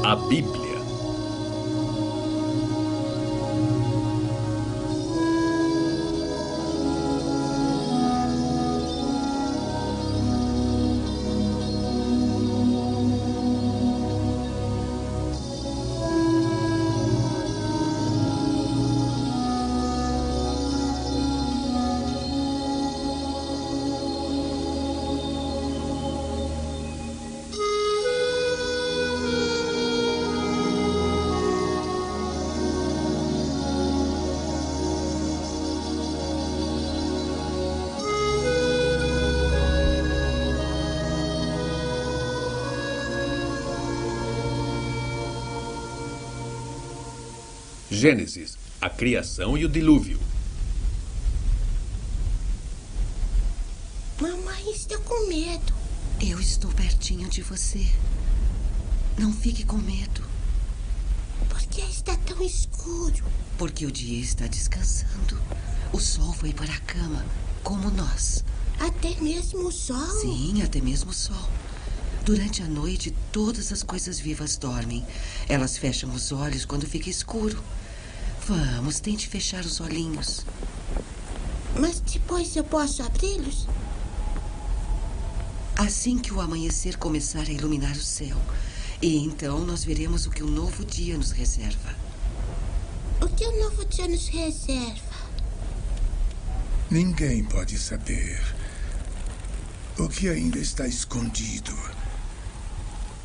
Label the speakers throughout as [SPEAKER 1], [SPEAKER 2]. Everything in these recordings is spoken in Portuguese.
[SPEAKER 1] A Bíblia. Gênesis, a criação e o dilúvio.
[SPEAKER 2] Mamãe está com medo.
[SPEAKER 3] Eu estou pertinho de você. Não fique com medo.
[SPEAKER 2] Por que está tão escuro?
[SPEAKER 3] Porque o dia está descansando. O sol foi para a cama, como nós.
[SPEAKER 2] Até mesmo o sol?
[SPEAKER 3] Sim, até mesmo o sol. Durante a noite, todas as coisas vivas dormem. Elas fecham os olhos quando fica escuro. Vamos, tente fechar os olhinhos.
[SPEAKER 2] Mas depois eu posso abri-los?
[SPEAKER 3] Assim que o amanhecer começar a iluminar o céu. E então nós veremos o que o novo dia nos reserva.
[SPEAKER 2] O que o novo dia nos reserva?
[SPEAKER 4] Ninguém pode saber o que ainda está escondido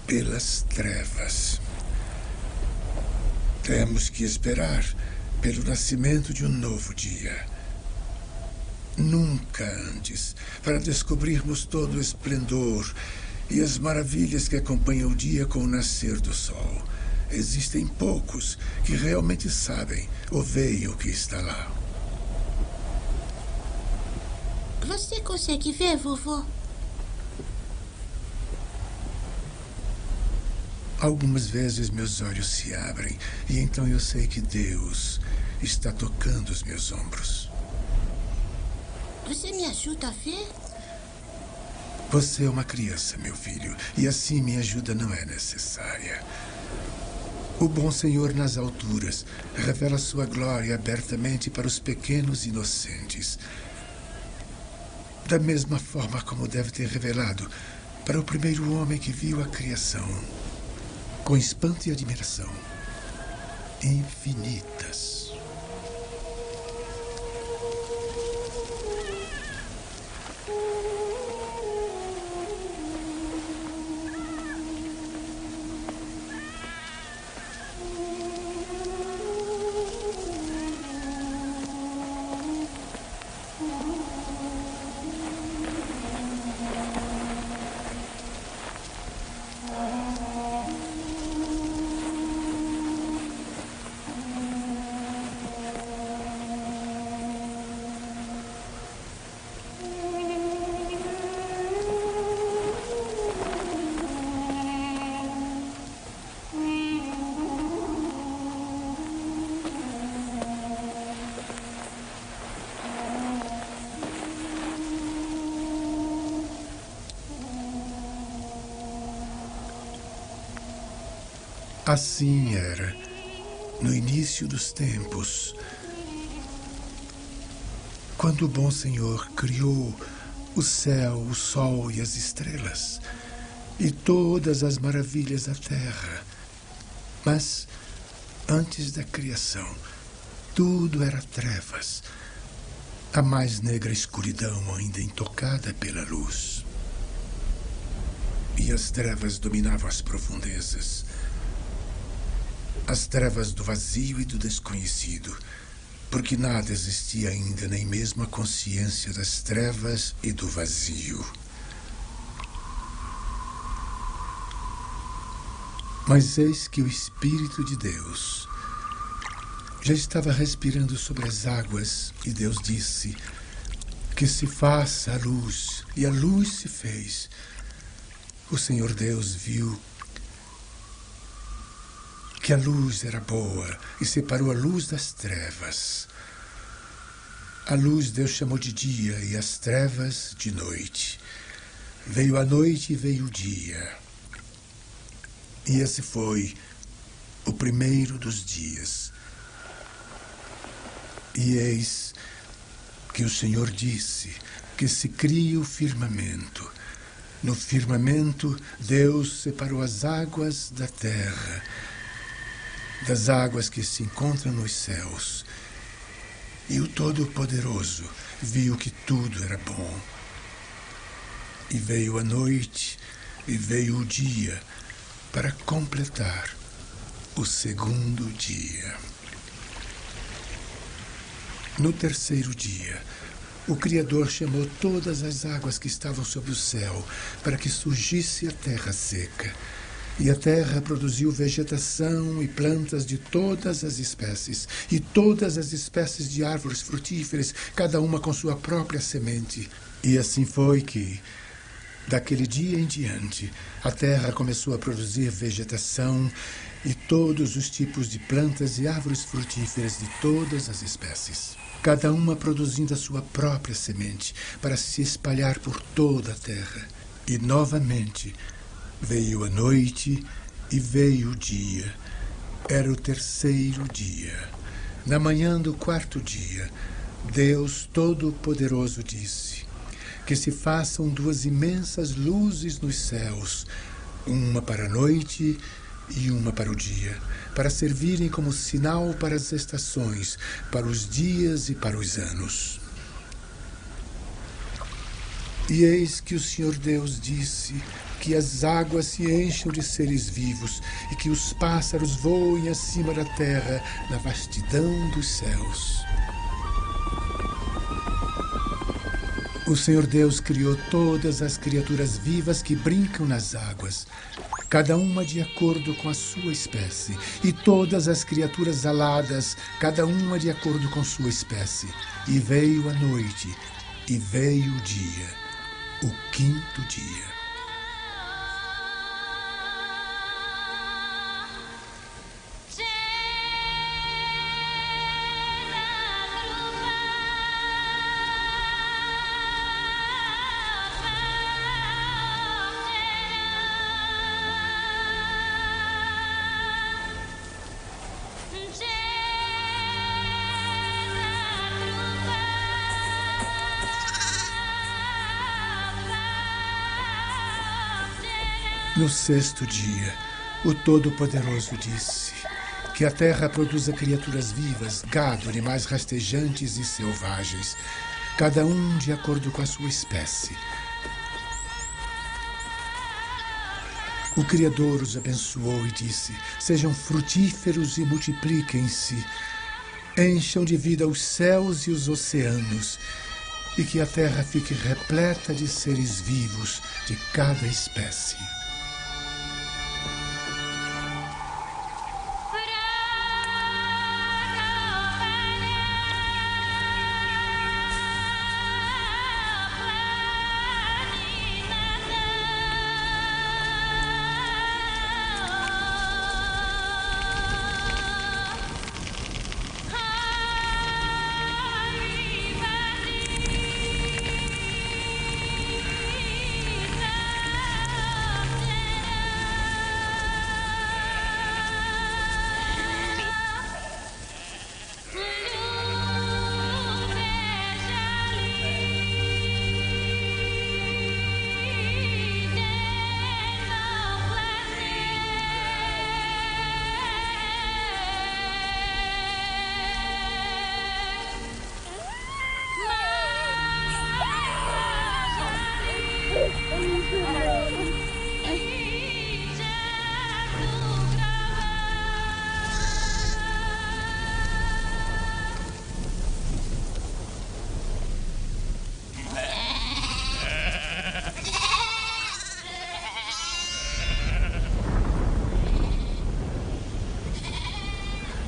[SPEAKER 4] pelas trevas. Temos que esperar pelo nascimento de um novo dia. Nunca antes, para descobrirmos todo o esplendor e as maravilhas que acompanham o dia com o nascer do sol. Existem poucos que realmente sabem ou veem o que está lá.
[SPEAKER 2] Você consegue ver, vovô?
[SPEAKER 4] Algumas vezes meus olhos se abrem e então eu sei que Deus está tocando os meus ombros.
[SPEAKER 2] Você me ajuda a ver?
[SPEAKER 4] Você é uma criança, meu filho, e assim minha ajuda não é necessária. O bom Senhor nas alturas revela sua glória abertamente para os pequenos inocentes. Da mesma forma como deve ter revelado para o primeiro homem que viu a criação. Com espanto e admiração infinitas. Assim era, no início dos tempos, quando o bom Senhor criou o céu, o sol e as estrelas, e todas as maravilhas da terra. Mas, antes da criação, tudo era trevas, a mais negra escuridão ainda intocada pela luz. E as trevas dominavam as profundezas. As trevas do vazio e do desconhecido, porque nada existia ainda, nem mesmo a consciência das trevas e do vazio. Mas eis que o Espírito de Deus já estava respirando sobre as águas, e Deus disse que se faça a luz, e a luz se fez. O Senhor Deus viu que a luz era boa e separou a luz das trevas. A luz Deus chamou de dia e as trevas de noite. Veio a noite e veio o dia. E esse foi o primeiro dos dias. E eis que o Senhor disse que se crie o firmamento. No firmamento, Deus separou as águas da terra, das águas que se encontram nos céus. E o Todo-Poderoso viu que tudo era bom. E veio a noite, e veio o dia, para completar o segundo dia. No terceiro dia, o Criador chamou todas as águas que estavam sob o céu para que surgisse a terra seca. E a terra produziu vegetação e plantas de todas as espécies, e todas as espécies de árvores frutíferas, cada uma com sua própria semente. E assim foi que, daquele dia em diante, a terra começou a produzir vegetação e todos os tipos de plantas e árvores frutíferas de todas as espécies, cada uma produzindo a sua própria semente para se espalhar por toda a terra. E novamente veio a noite e veio o dia. Era o terceiro dia. Na manhã do quarto dia, Deus Todo-Poderoso disse que se façam duas imensas luzes nos céus, uma para a noite e uma para o dia, para servirem como sinal para as estações, para os dias e para os anos. E eis que o Senhor Deus disse que as águas se encham de seres vivos e que os pássaros voem acima da terra na vastidão dos céus. O Senhor Deus criou todas as criaturas vivas que brincam nas águas, cada uma de acordo com a sua espécie, e todas as criaturas aladas, cada uma de acordo com sua espécie. E veio a noite, e veio o dia, o quinto dia. No sexto dia, o Todo-Poderoso disse que a terra produza criaturas vivas, gado, animais rastejantes e selvagens, cada um de acordo com a sua espécie. O Criador os abençoou e disse: sejam frutíferos e multipliquem-se, encham de vida os céus e os oceanos, e que a terra fique repleta de seres vivos de cada espécie.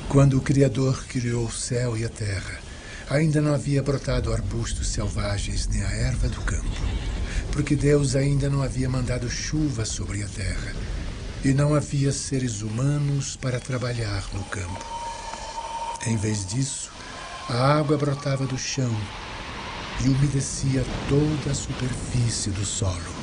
[SPEAKER 4] Quando o Criador criou o céu e a terra, ainda não havia brotado arbustos selvagens nem a erva do campo, porque Deus ainda não havia mandado chuva sobre a terra, e não havia seres humanos para trabalhar no campo. Em vez disso, a água brotava do chão e umedecia toda a superfície do solo.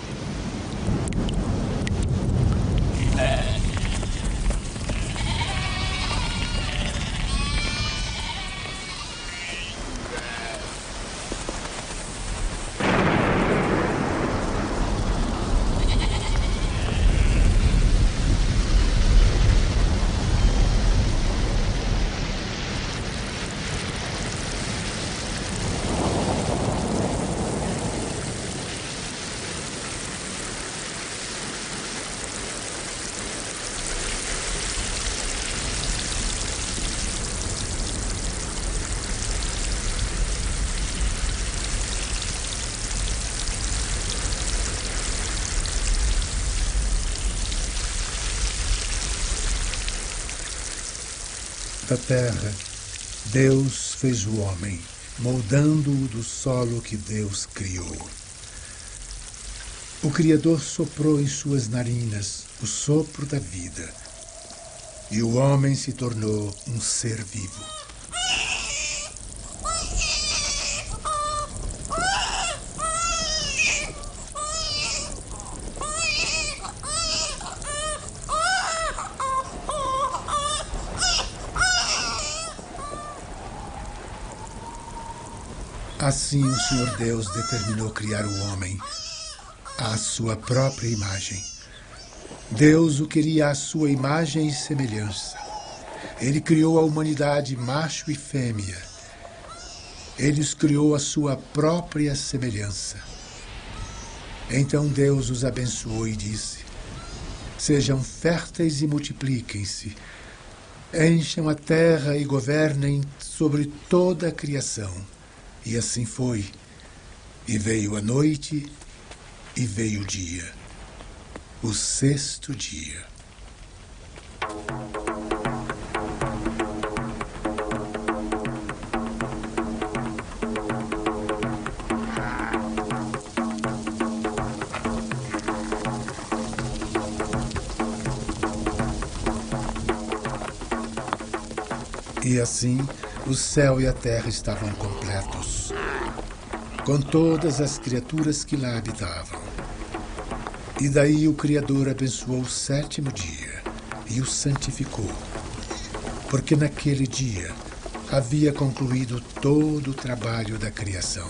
[SPEAKER 4] Da terra, Deus fez o homem, moldando-o do solo que Deus criou. O Criador soprou em suas narinas o sopro da vida, e o homem se tornou um ser vivo. Assim o Senhor Deus determinou criar o homem à sua própria imagem. Deus o queria à sua imagem e semelhança. Ele criou a humanidade macho e fêmea. Ele os criou à sua própria semelhança. Então Deus os abençoou e disse: sejam férteis e multipliquem-se. Encham a terra e governem sobre toda a criação. E assim foi. E veio a noite, e veio o dia, o sexto dia. E assim, o céu e a terra estavam completos, com todas as criaturas que lá habitavam. E daí o Criador abençoou o sétimo dia e o santificou, porque naquele dia havia concluído todo o trabalho da criação.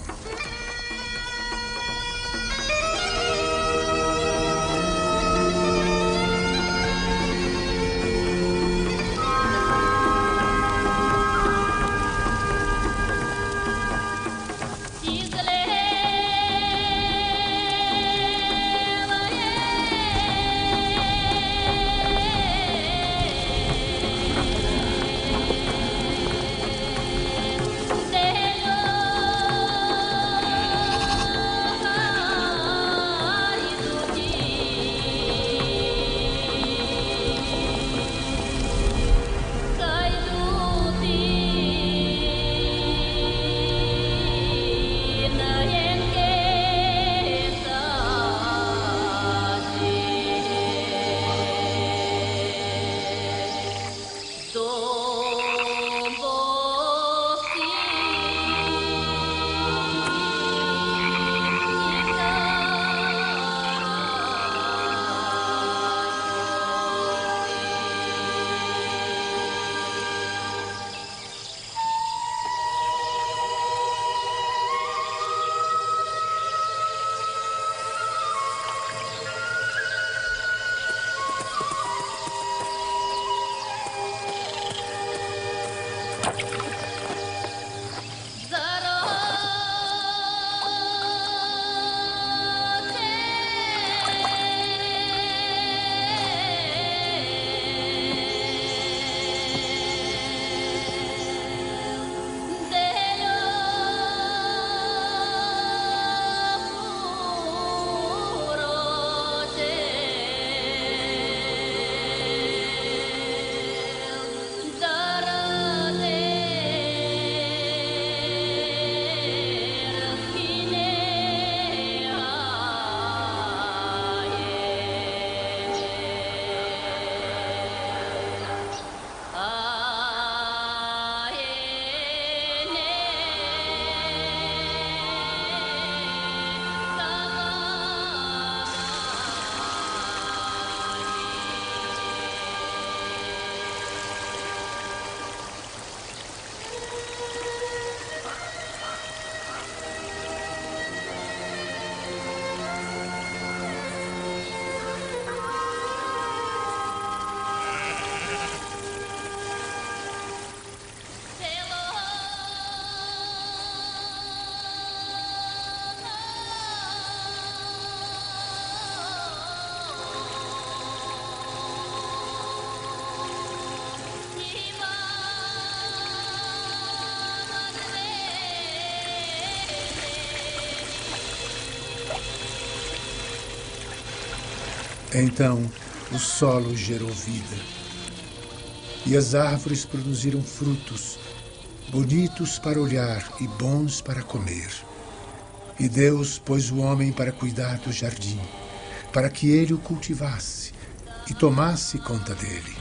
[SPEAKER 4] Então o solo gerou vida, e as árvores produziram frutos, bonitos para olhar e bons para comer. E Deus pôs o homem para cuidar do jardim, para que ele o cultivasse e tomasse conta dele.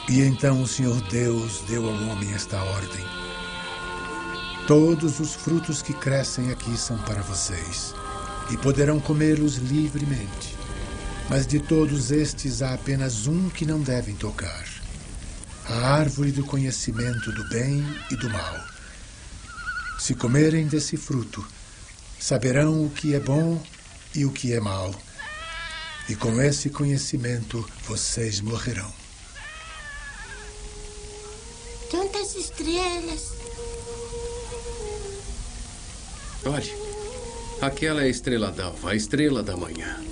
[SPEAKER 4] E então o Senhor Deus deu ao homem esta ordem: todos os frutos que crescem aqui são para vocês, e poderão comê-los livremente. Mas de todos estes há apenas um que não devem tocar: a árvore do conhecimento do bem e do mal. Se comerem desse fruto, saberão o que é bom e o que é mal. E com esse conhecimento vocês morrerão.
[SPEAKER 2] Tantas estrelas.
[SPEAKER 1] Olhe, aquela é a estrela d'alva, a estrela da manhã.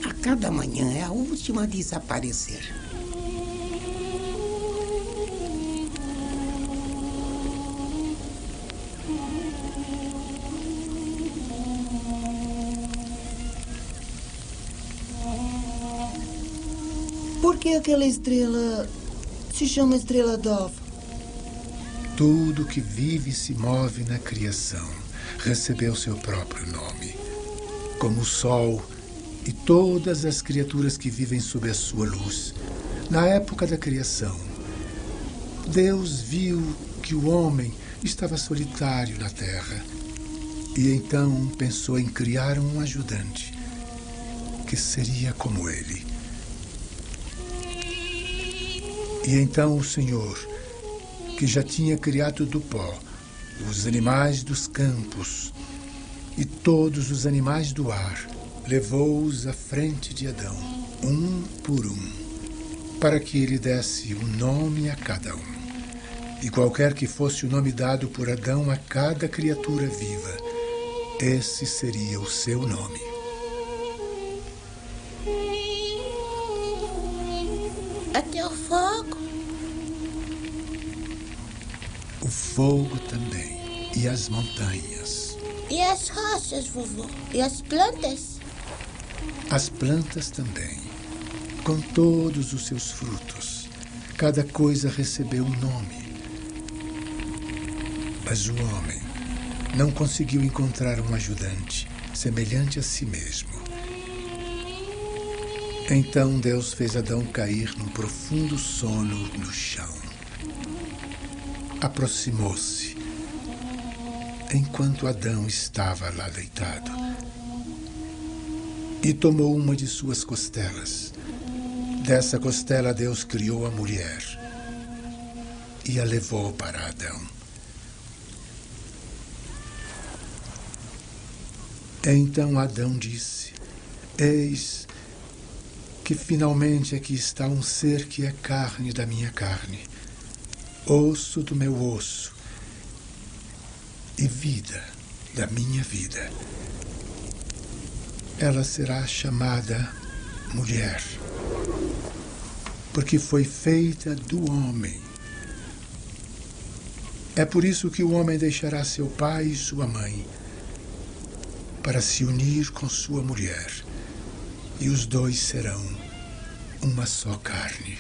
[SPEAKER 5] A cada manhã é a última a desaparecer.
[SPEAKER 6] Por que aquela estrela se chama estrela d'alva?
[SPEAKER 4] Tudo que vive e se move na criação recebeu seu próprio nome, como o sol e todas as criaturas que vivem sob a sua luz. Na época da criação, Deus viu que o homem estava solitário na terra e então pensou em criar um ajudante que seria como ele. E então o Senhor, que já tinha criado do pó os animais dos campos e todos os animais do ar, levou-os à frente de Adão, um por um, para que ele desse um nome a cada um. E qualquer que fosse o nome dado por Adão a cada criatura viva, esse seria o seu nome.
[SPEAKER 2] Até o fogo.
[SPEAKER 4] O fogo também, e as montanhas.
[SPEAKER 2] E as rochas, vovô? E as plantas?
[SPEAKER 4] As plantas também, com todos os seus frutos. Cada coisa recebeu um nome. Mas o homem não conseguiu encontrar um ajudante semelhante a si mesmo. Então Deus fez Adão cair num profundo sono no chão. Aproximou-se, enquanto Adão estava lá deitado, e tomou uma de suas costelas. Dessa costela Deus criou a mulher e a levou para Adão. Então Adão disse: eis que finalmente aqui está um ser que é carne da minha carne, osso do meu osso e vida da minha vida. Ela será chamada mulher, porque foi feita do homem. É por isso que o homem deixará seu pai e sua mãe para se unir com sua mulher, e os dois serão uma só carne.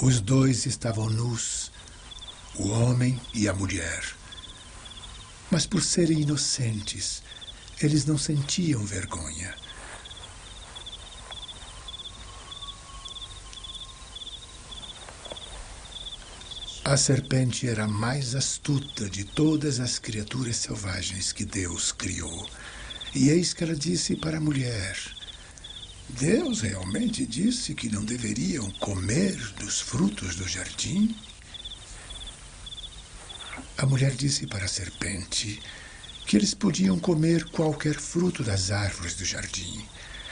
[SPEAKER 4] Os dois estavam nus, o homem e a mulher. Mas por serem inocentes, eles não sentiam vergonha. A serpente era a mais astuta de todas as criaturas selvagens que Deus criou. E eis que ela disse para a mulher: Deus realmente disse que não deveriam comer dos frutos do jardim? A mulher disse para a serpente que eles podiam comer qualquer fruto das árvores do jardim.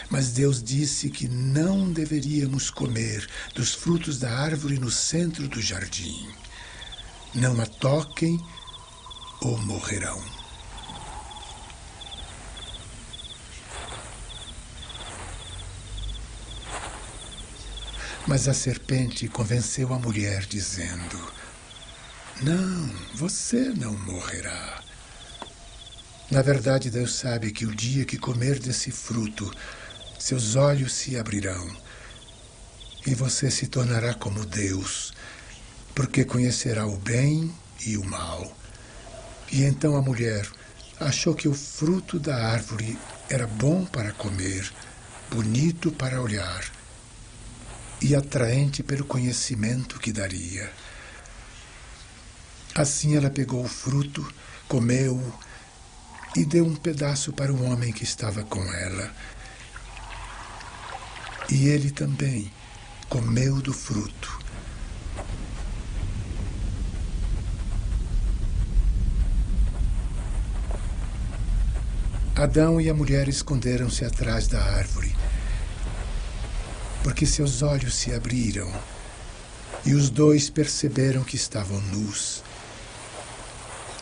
[SPEAKER 4] Mas Deus disse que não deveríamos comer dos frutos da árvore no centro do jardim. Não a toquem ou morrerão. Mas a serpente convenceu a mulher, dizendo: não, você não morrerá. Na verdade, Deus sabe que o dia que comer desse fruto, seus olhos se abrirão e você se tornará como Deus, porque conhecerá o bem e o mal. E então a mulher achou que o fruto da árvore era bom para comer, bonito para olhar e atraente pelo conhecimento que daria. Assim ela pegou o fruto, comeu-o e deu um pedaço para o homem que estava com ela. E ele também comeu do fruto. Adão e a mulher esconderam-se atrás da árvore, porque seus olhos se abriram e os dois perceberam que estavam nus.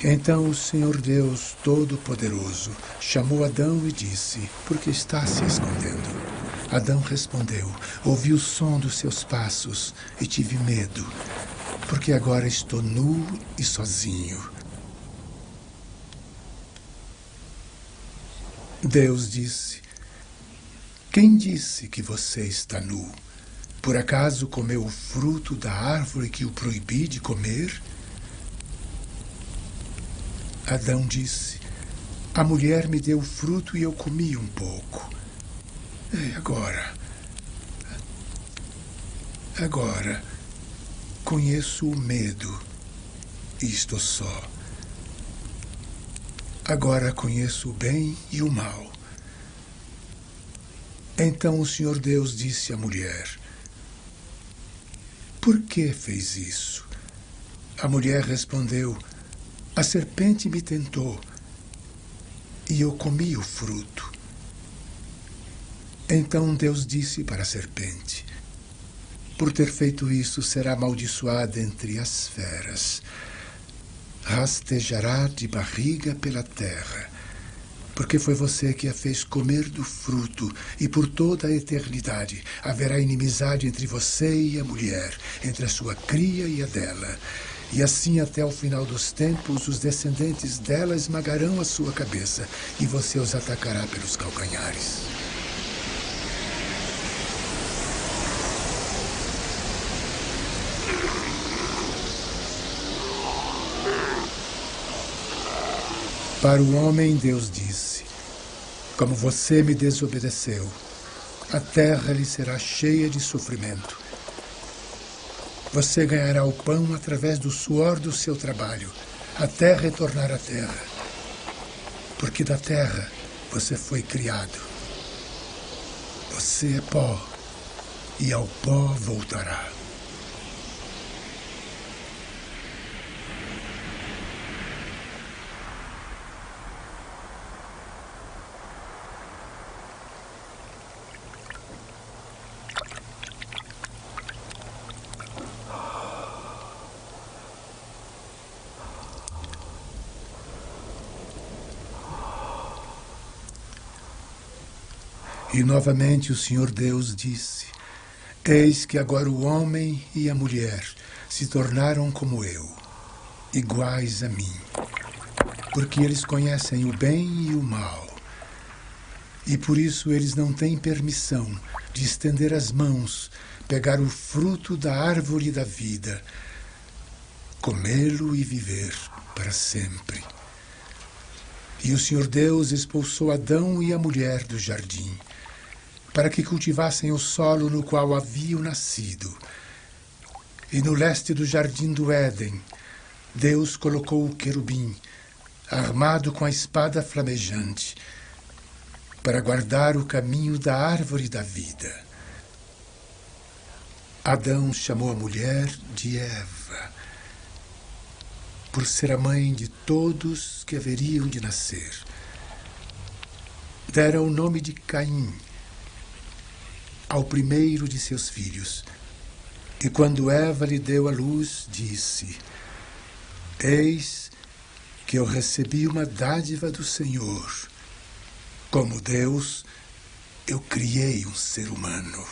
[SPEAKER 4] Então o Senhor Deus Todo-Poderoso chamou Adão e disse: por que está se escondendo? Adão respondeu: ouvi o som dos seus passos e tive medo, porque agora estou nu e sozinho. Deus disse: quem disse que você está nu? Por acaso comeu o fruto da árvore que o proibi de comer? Adão disse: a mulher me deu o fruto e eu comi um pouco. E agora conheço o medo e estou só. Agora conheço o bem e o mal. Então o Senhor Deus disse à mulher: por que fez isso? A mulher respondeu: a serpente me tentou e eu comi o fruto. Então Deus disse para a serpente: por ter feito isso, será amaldiçoada entre as feras. Rastejará de barriga pela terra, porque foi você que a fez comer do fruto, e por toda a eternidade haverá inimizade entre você e a mulher, entre a sua cria e a dela. E assim, até o final dos tempos, os descendentes dela esmagarão a sua cabeça, e você os atacará pelos calcanhares. Para o homem, Deus disse: como você me desobedeceu, a terra lhe será cheia de sofrimento. Você ganhará o pão através do suor do seu trabalho, até retornar à terra. Porque da terra você foi criado. Você é pó, e ao pó voltará. E novamente o Senhor Deus disse: eis que agora o homem e a mulher se tornaram como eu, iguais a mim, porque eles conhecem o bem e o mal. E por isso eles não têm permissão de estender as mãos, pegar o fruto da árvore da vida, comê-lo e viver para sempre. E o Senhor Deus expulsou Adão e a mulher do jardim, para que cultivassem o solo no qual haviam nascido. E no leste do jardim do Éden, Deus colocou o querubim, armado com a espada flamejante, para guardar o caminho da árvore da vida. Adão chamou a mulher de Eva, por ser a mãe de todos que haveriam de nascer. Dera o nome de Caim ao primeiro de seus filhos. E quando Eva lhe deu à luz, disse: Eis que eu recebi uma dádiva do Senhor. Como Deus, eu criei um ser humano.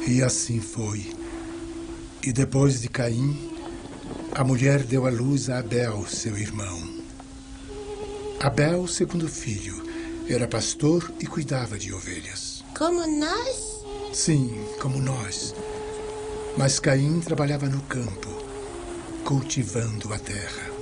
[SPEAKER 4] E assim foi. E depois de Caim, a mulher deu à luz a Abel, seu irmão. Abel, segundo filho, era pastor e cuidava de ovelhas.
[SPEAKER 2] Como nós?
[SPEAKER 4] Sim, como nós. Mas Caim trabalhava no campo, cultivando a terra.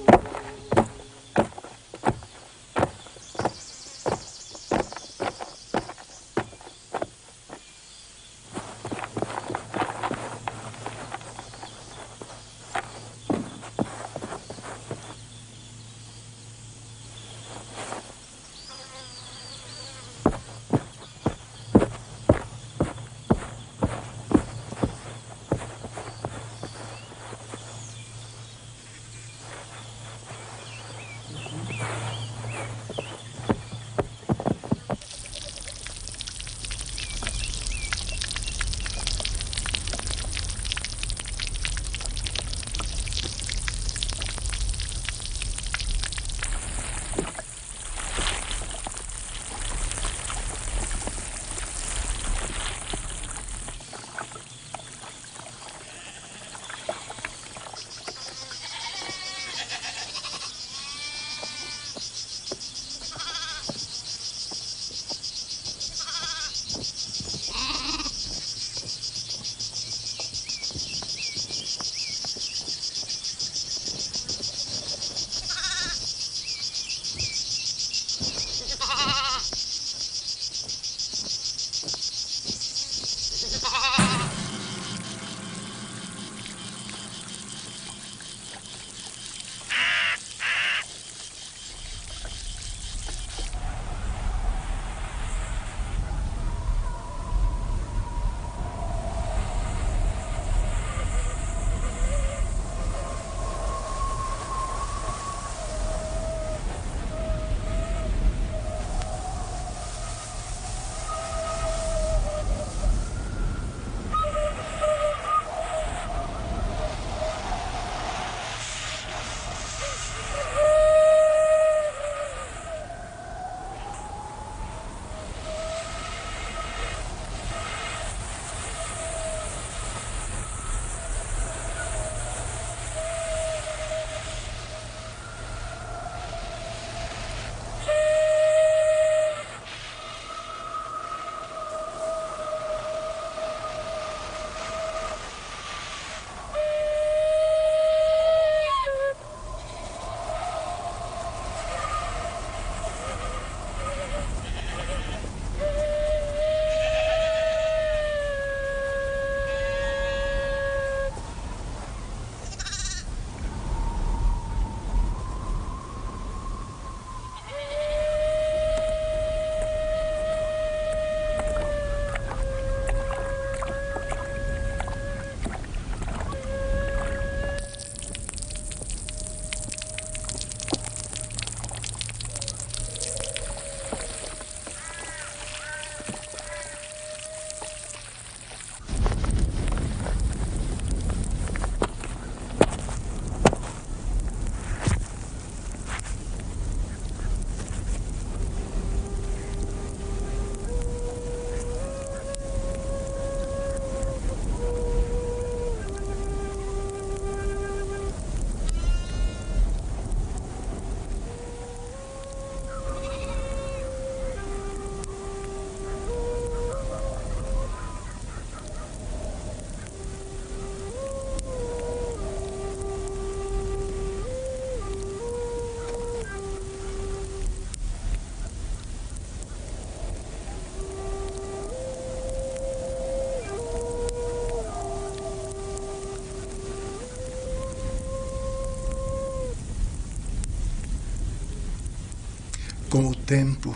[SPEAKER 4] Com o tempo,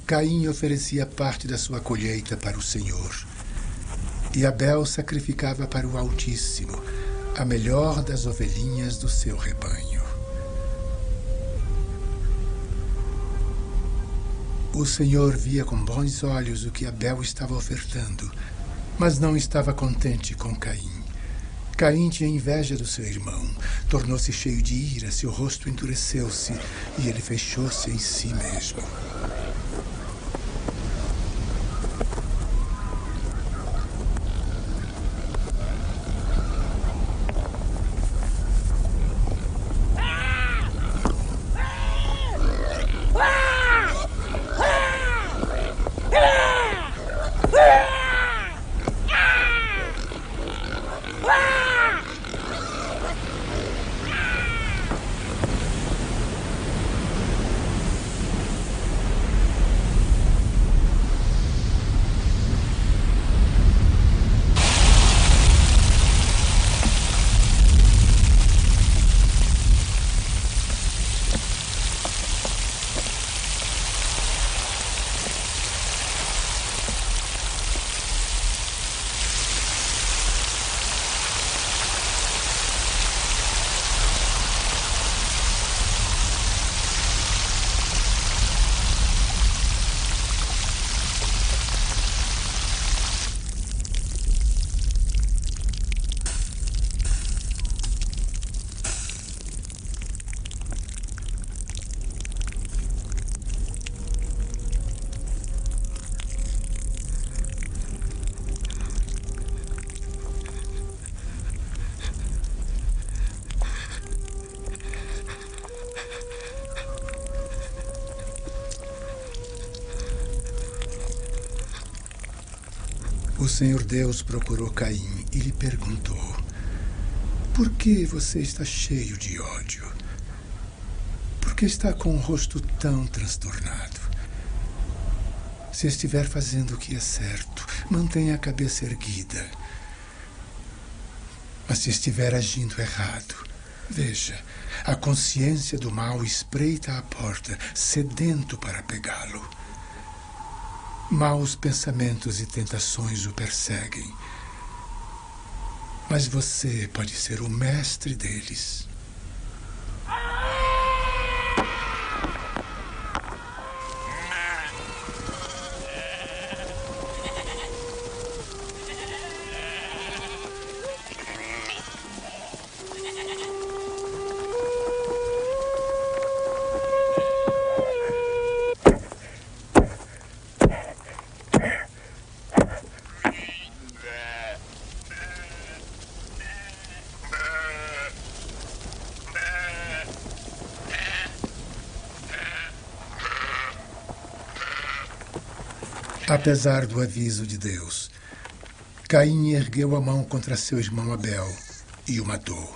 [SPEAKER 4] Caim oferecia parte da sua colheita para o Senhor. E Abel sacrificava para o Altíssimo a melhor das ovelhinhas do seu rebanho. O Senhor via com bons olhos o que Abel estava ofertando, mas não estava contente com Caim. Caim tinha inveja do seu irmão, tornou-se cheio de ira, seu rosto endureceu-se e ele fechou-se em si mesmo. O Senhor Deus procurou Caim e lhe perguntou: por que você está cheio de ódio? Por que está com o rosto tão transtornado? Se estiver fazendo o que é certo, mantenha a cabeça erguida. Mas se estiver agindo errado, veja, a consciência do mal espreita à porta, sedento para pegá-lo. Maus pensamentos e tentações o perseguem. Mas você pode ser o mestre deles. Apesar do aviso de Deus, Caim ergueu a mão contra seu irmão Abel e o matou.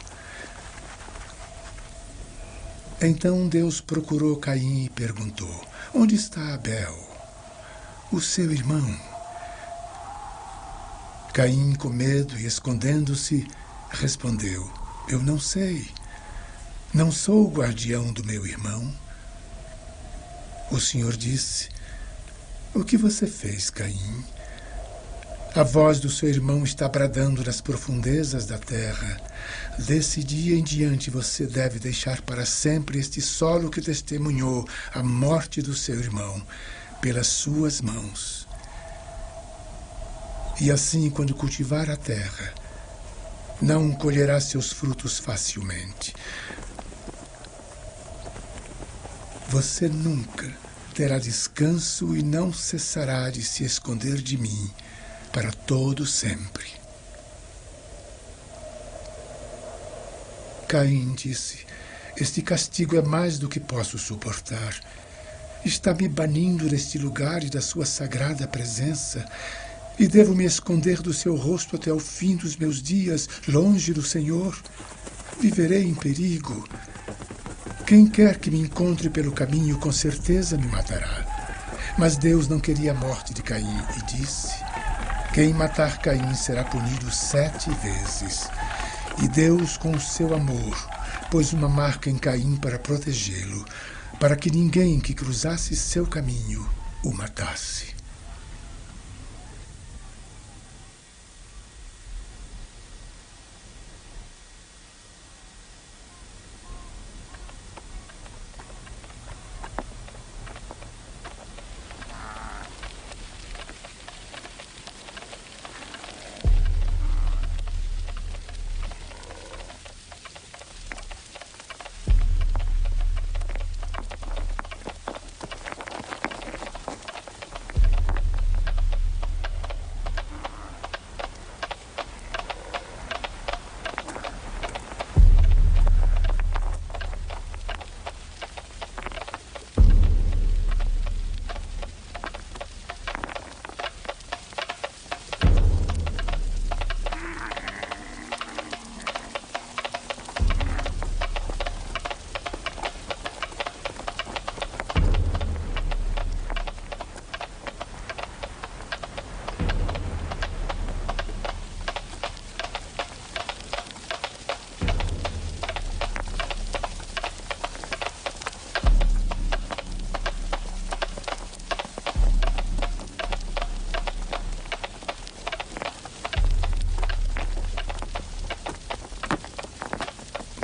[SPEAKER 4] Então Deus procurou Caim e perguntou: onde está Abel, o seu irmão? Caim, com medo e escondendo-se, respondeu: eu não sei. Não sou o guardião do meu irmão. O Senhor disse: o que você fez, Caim? A voz do seu irmão está bradando nas profundezas da terra. Desse dia em diante você deve deixar para sempre este solo que testemunhou a morte do seu irmão pelas suas mãos. E assim, quando cultivar a terra, não colherá seus frutos facilmente. Você nunca terá descanso e não cessará de se esconder de mim para todo sempre. Caim disse: este castigo é mais do que posso suportar. Está me banindo deste lugar e da sua sagrada presença, e devo me esconder do seu rosto até o fim dos meus dias, longe do Senhor. Viverei em perigo. Quem quer que me encontre pelo caminho, com certeza me matará. Mas Deus não queria a morte de Caim e disse: quem matar Caim será punido 7 vezes. E Deus, com o seu amor, pôs uma marca em Caim para protegê-lo, para que ninguém que cruzasse seu caminho o matasse.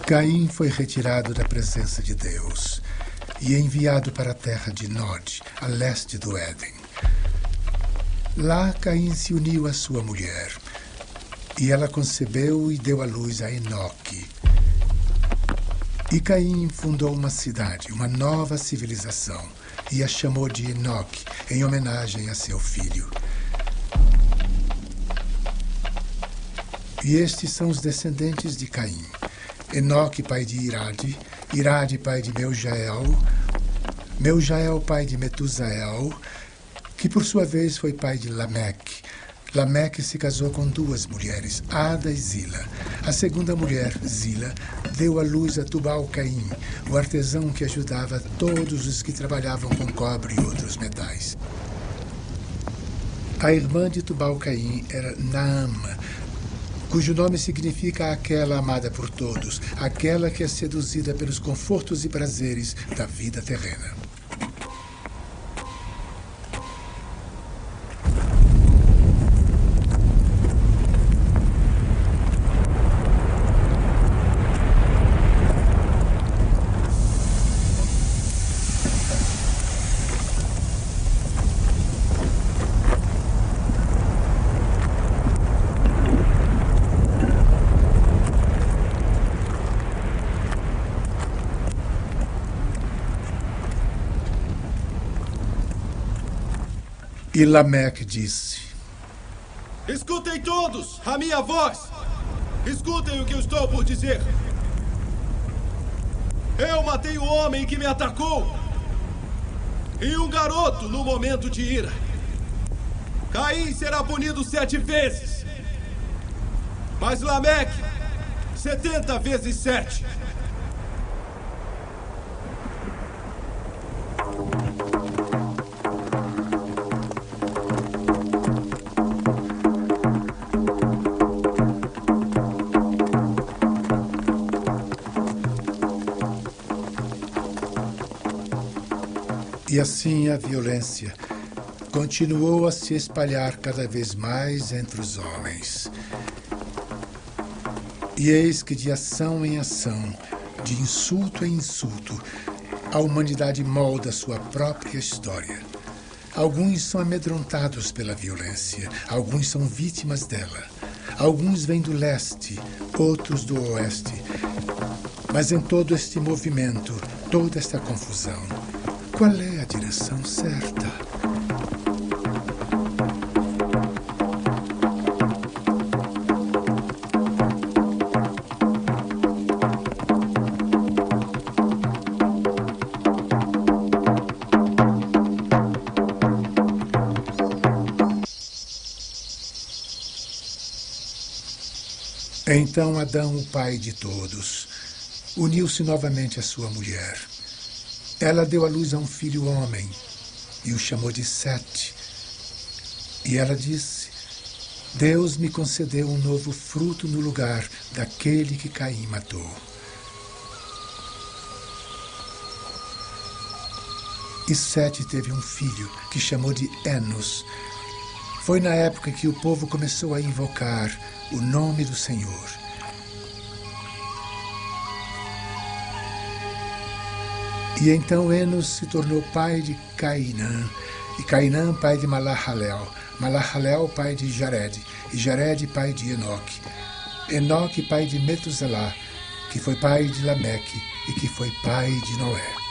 [SPEAKER 4] Caim foi retirado da presença de Deus e enviado para a terra de Nod, a leste do Éden. Lá, Caim se uniu à sua mulher, e ela concebeu e deu à luz a Enoque. E Caim fundou uma cidade, uma nova civilização, e a chamou de Enoque, em homenagem a seu filho. E estes são os descendentes de Caim. Enoque, pai de Irade, Irade, pai de Meujael, Meujael, pai de Metusael, que por sua vez foi pai de Lameque. Lameque se casou com duas mulheres, Ada e Zila. A segunda mulher, Zila, deu à luz a Tubal-Caim, o artesão que ajudava todos os que trabalhavam com cobre e outros metais. A irmã de Tubal-Caim era Naama, cujo nome significa aquela amada por todos, aquela que é seduzida pelos confortos e prazeres da vida terrena. E Lameque disse:
[SPEAKER 7] Escutem todos a minha voz! Escutem o que eu estou por dizer! Eu matei o homem que me atacou! E um garoto no momento de ira! Caim será punido 7 vezes! Mas Lameque, 70 vezes 7!
[SPEAKER 4] E assim a violência continuou a se espalhar cada vez mais entre os homens. E eis que de ação em ação, de insulto em insulto, a humanidade molda sua própria história. Alguns são amedrontados pela violência, alguns são vítimas dela. Alguns vêm do leste, outros do oeste. Mas em todo este movimento, toda esta confusão, qual é a direção certa? Então Adão, o pai de todos, uniu-se novamente à sua mulher. Ela deu à luz a um filho homem e o chamou de Sete. E ela disse: Deus me concedeu um novo fruto no lugar daquele que Caim matou. E Sete teve um filho que chamou de Enos. Foi na época que o povo começou a invocar o nome do Senhor. E então Enos se tornou pai de Cainã, e Cainã pai de Malaleel, Malaleel pai de Jared, e Jared pai de Enoque, Enoque pai de Metuselá, que foi pai de Lameque e que foi pai de Noé.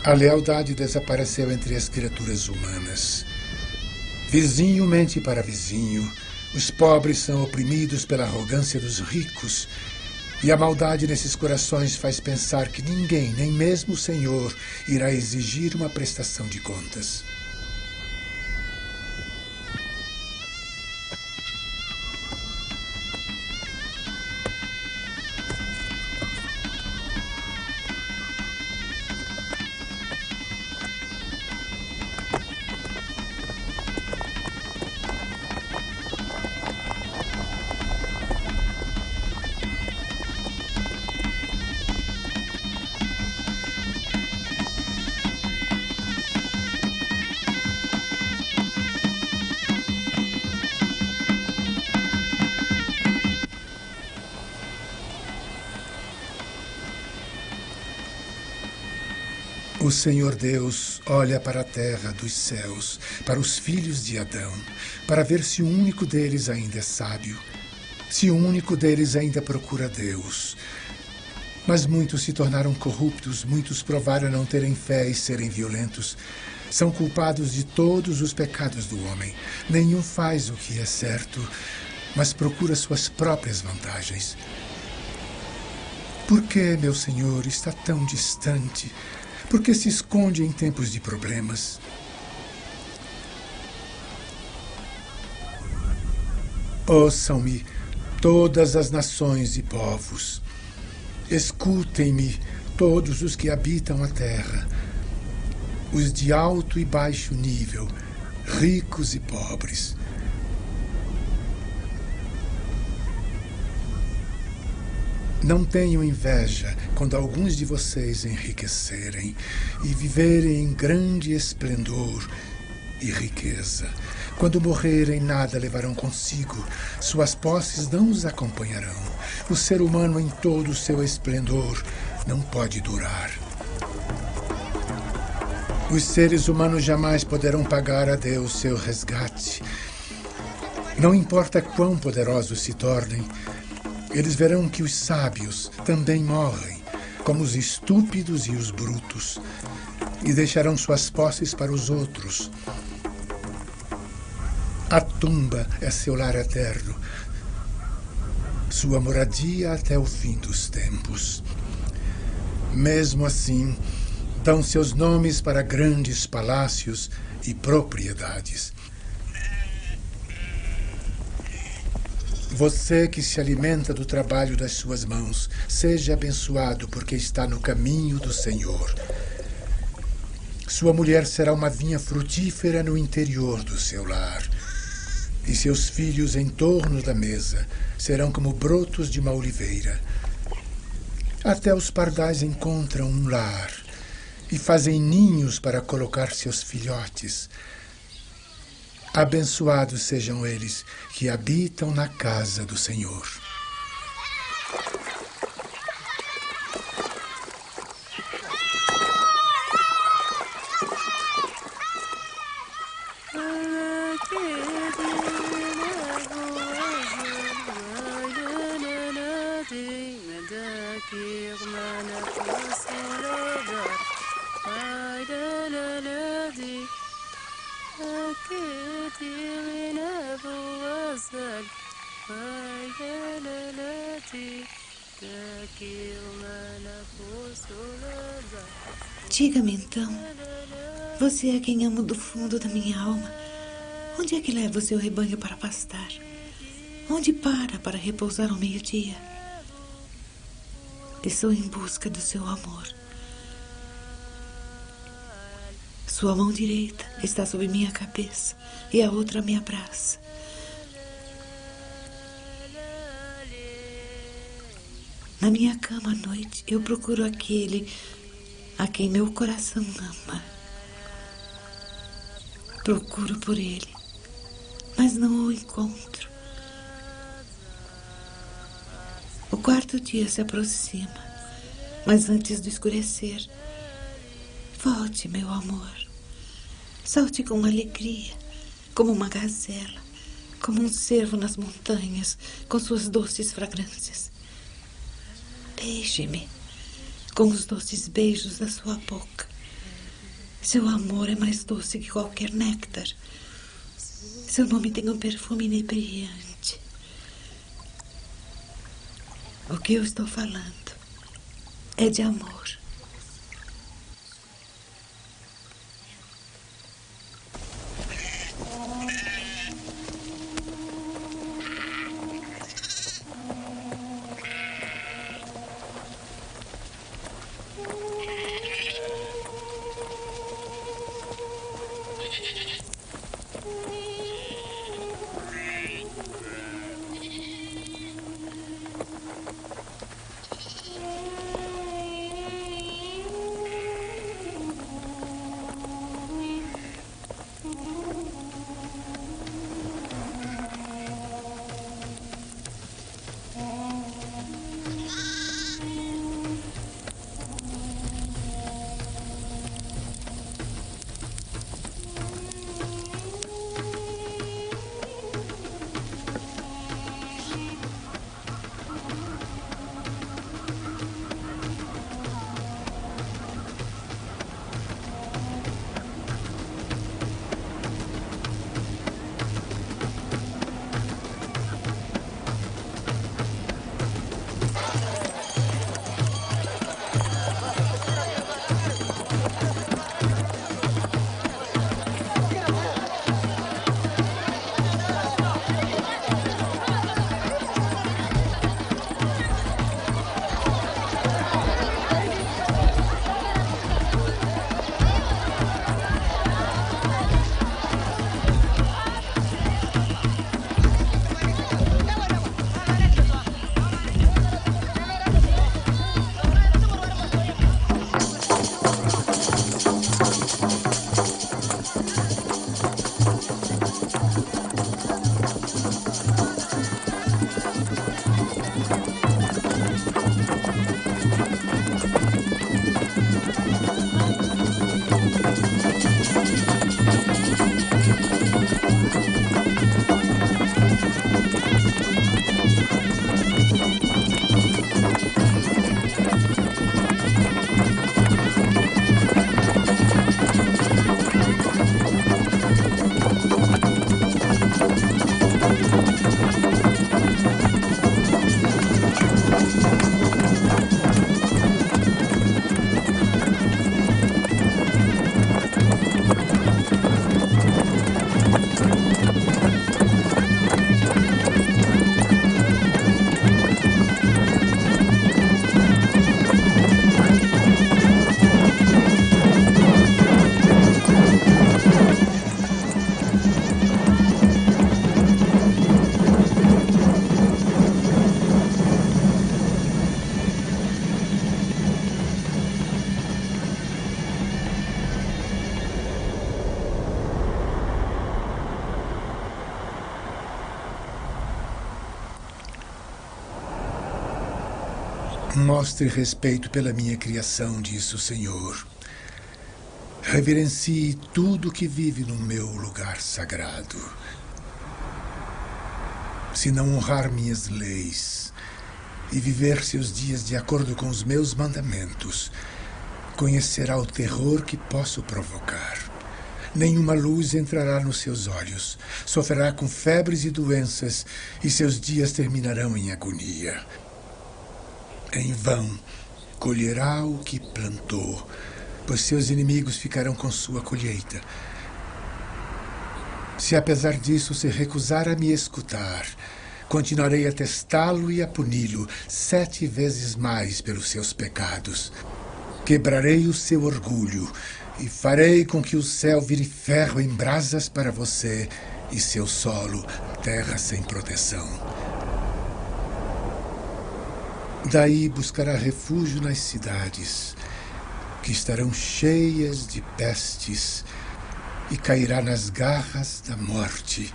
[SPEAKER 4] A lealdade desapareceu entre as criaturas humanas. Vizinho mente para vizinho, Os pobres são oprimidos pela arrogância dos ricos. E a maldade nesses corações faz pensar que ninguém, nem mesmo o Senhor, irá exigir uma prestação de contas. O Senhor Deus olha para a terra dos céus, para os filhos de Adão, para ver se o único deles ainda é sábio, se o único deles ainda procura Deus. Mas muitos se tornaram corruptos, muitos provaram não terem fé e serem violentos. São culpados de todos os pecados do homem. Nenhum faz o que é certo, mas procura suas próprias vantagens. Por que, meu Senhor, está tão distante? Por que se esconde em tempos de problemas? Ouçam-me todas as nações e povos. Escutem-me todos os que habitam a terra, os de alto e baixo nível, ricos e pobres. Não tenham inveja quando alguns de vocês enriquecerem e viverem em grande esplendor e riqueza. Quando morrerem, nada levarão consigo. Suas posses não os acompanharão. O ser humano em todo o seu esplendor não pode durar. Os seres humanos jamais poderão pagar a Deus seu resgate. Não importa quão poderosos se tornem, eles verão que os sábios também morrem, como os estúpidos e os brutos, e deixarão suas posses para os outros. A tumba é seu lar eterno, sua moradia até o fim dos tempos. Mesmo assim, dão seus nomes para grandes palácios e propriedades. Você que se alimenta do trabalho das suas mãos, seja abençoado, porque está no caminho do Senhor. Sua mulher será uma vinha frutífera no interior do seu lar, e seus filhos em torno da mesa serão como brotos de uma oliveira. Até os pardais encontram um lar e fazem ninhos para colocar seus filhotes. Abençoados sejam eles que habitam na casa do Senhor.
[SPEAKER 8] Diga-me então, você é quem amo do fundo da minha alma. Onde é que leva o seu rebanho para pastar? Onde para repousar ao meio-dia? Estou em busca do seu amor. Sua mão direita está sobre minha cabeça e a outra me abraça. Na minha cama à noite, eu procuro aquele a quem meu coração ama. Procuro por ele, mas não o encontro. O quarto dia se aproxima, mas antes do escurecer, volte, meu amor. Salte com alegria, como uma gazela, como um cervo nas montanhas, com suas doces fragrâncias. Beije-me com os doces beijos da sua boca. Seu amor é mais doce que qualquer néctar. Seu nome tem um perfume inebriante. O que eu estou falando é de amor.
[SPEAKER 4] Mostre respeito pela minha criação, disse o Senhor. Reverencie tudo que vive no meu lugar sagrado. Se não honrar minhas leis e viver seus dias de acordo com os meus mandamentos, conhecerá o terror que posso provocar. Nenhuma luz entrará nos seus olhos. Sofrerá com febres e doenças, e seus dias terminarão em agonia. Em vão colherá o que plantou, pois seus inimigos ficarão com sua colheita. Se apesar disso se recusar a me escutar, continuarei a testá-lo e a puni-lo 7 vezes mais pelos seus pecados. Quebrarei o seu orgulho e farei com que o céu vire ferro em brasas para você e seu solo, terra sem proteção. Daí buscará refúgio nas cidades, que estarão cheias de pestes, e cairá nas garras da morte.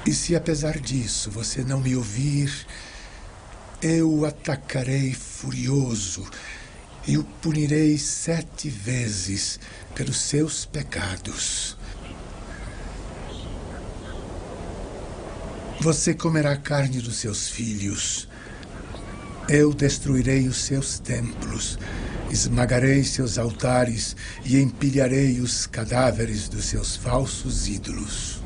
[SPEAKER 4] E se apesar disso você não me ouvir, eu o atacarei furioso e o punirei 7 vezes pelos seus pecados. Você comerá a carne dos seus filhos. Eu destruirei os seus templos Esmagarei seus altares e empilharei os cadáveres dos seus falsos ídolos.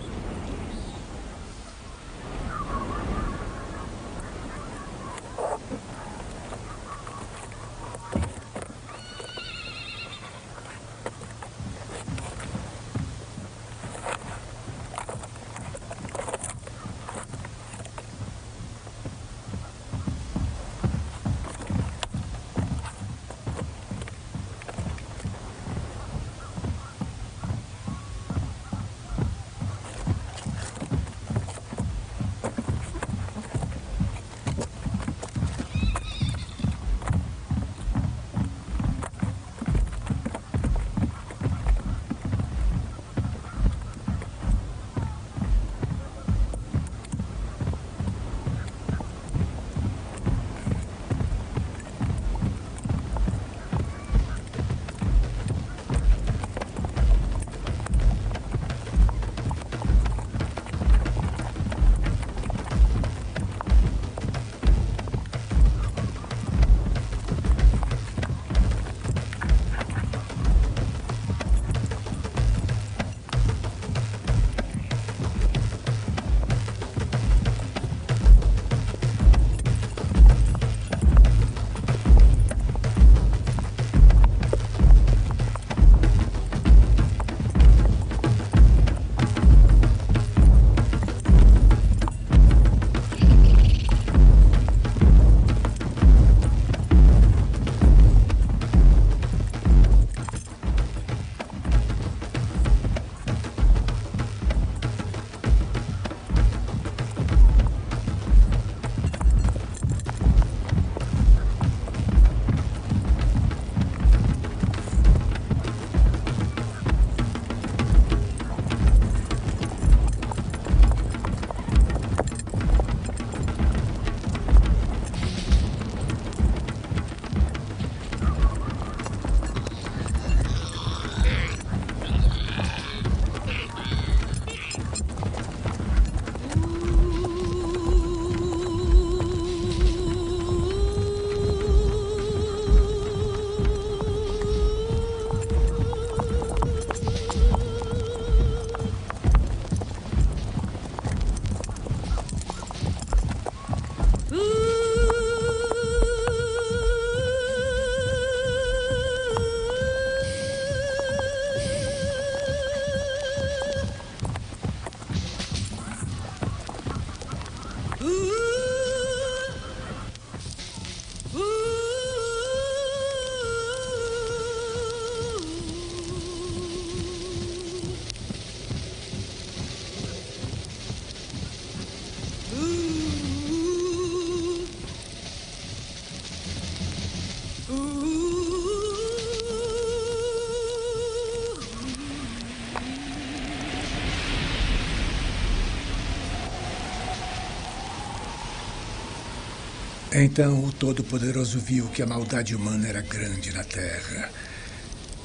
[SPEAKER 4] Então o Todo-Poderoso viu que a maldade humana era grande na Terra.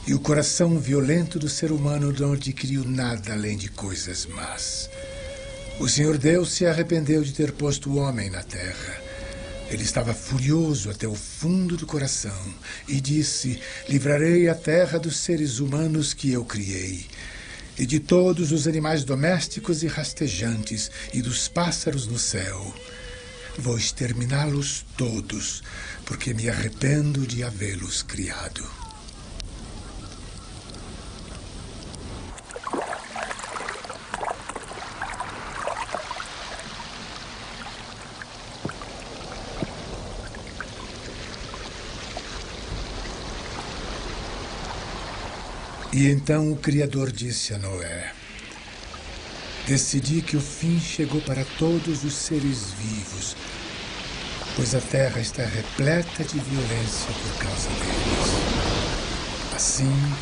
[SPEAKER 4] E o coração violento do ser humano não adquiriu nada além de coisas más. O Senhor Deus se arrependeu de ter posto o homem na Terra. Ele estava furioso até o fundo do coração e disse: livrarei a terra dos seres humanos que eu criei, e de todos os animais domésticos e rastejantes, e dos pássaros no céu. Vou exterminá-los todos, porque me arrependo de havê-los criado. E então o Criador disse a Noé: decidi que o fim chegou para todos os seres vivos, pois a terra está repleta de violência por causa deles. Assim,